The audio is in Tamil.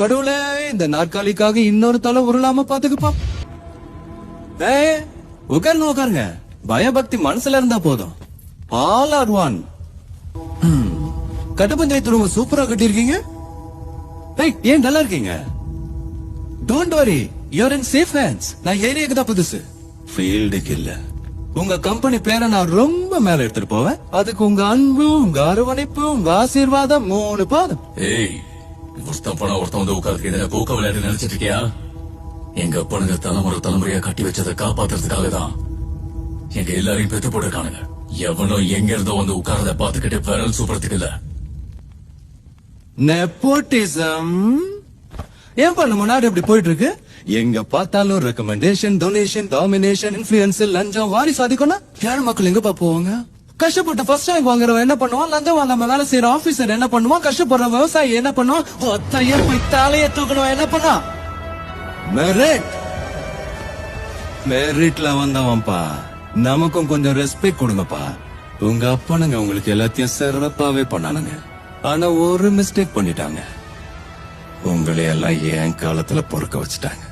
கடவுளே, இந்த நாற்காலிக்காக இன்னொரு தலை உருளாம பாத்துக்குப்பா. உட்காருங்க. பயபக்தி மனசுல இருந்தா போதும். All R one. கட்டப்பஞ்சாயத்து ரொம்ப சூப்பரா கட்டிருக்கீங்க. ஏன் நல்லா இருக்கீங்க? Don't worry, you are in safe hands. நான் ஏரியாக்கு தான் புதுசு, ஃபீல்டுக்கு இல்ல. உங்க கம்பெனி பேரை நான் ரொம்ப மேல எடுத்துட்டு போவேன். அதுக்கு உங்க அன்பு, உங்க அரவணைப்பு, உங்க ஆசீர்வாதம் 3 பாதம். ஒருத்தன் போனா ஒருத்தன் வந்து உட்கார்ந்து போக்க விளையாட்டு நினைச்சிட்டு இருக்கியா? எங்க அப்பனுங்க தலைமுறையா கட்டி வச்சதை காப்பாத்துறதுக்காக தான் எங்க எல்லாரையும் பெத்து போட்டிருக்கானுங்க. எவனோ எங்க இருந்தோ வந்து உட்கார்றத பாத்துக்கிட்டு விரல் சூப்பறதுக்கு இல்ல. நெப்போட்டிசம் ஏன் பண்ண முன்னாடி இப்படி போயிட்டு இருக்கு? எங்க பார்த்தாலும் ரெக்கமெண்டேஷன், டொனேஷன், டாமினேஷன், இன்ஃபுளுன்ஸ், லஞ்சம், வாரி சாதிக்கணும். ஏழை மக்கள் எங்கப்பா போவாங்க? கஷ்டப்பட்டு ஃபர்ஸ்ட் ரேங்க் வாங்குறவன் என்ன பண்ணுவான்? லஞ்சம் நம்ம வேலை செய்யற ஆபீசர் என்ன பண்ணுவான்? கஷ்டப்படுற விவசாயி என்ன பண்ணுவான்? ஒத்தைய போய் தலைய தூக்கணும் என்ன பண்ணுவான்? மெரிட்ல வந்தவன்பா. நமக்கும் கொஞ்சம் ரெஸ்பெக்ட் கொடுங்கப்பா. உங்க அப்பனுங்க உங்களுக்கு எல்லாத்தையும் சிறப்பாவே பண்ணானுங்க. ஆனா ஒரு மிஸ்டேக் பண்ணிட்டாங்க. உங்களை எல்லாம் என் காலத்துல பொறுக்க வச்சுட்டாங்க.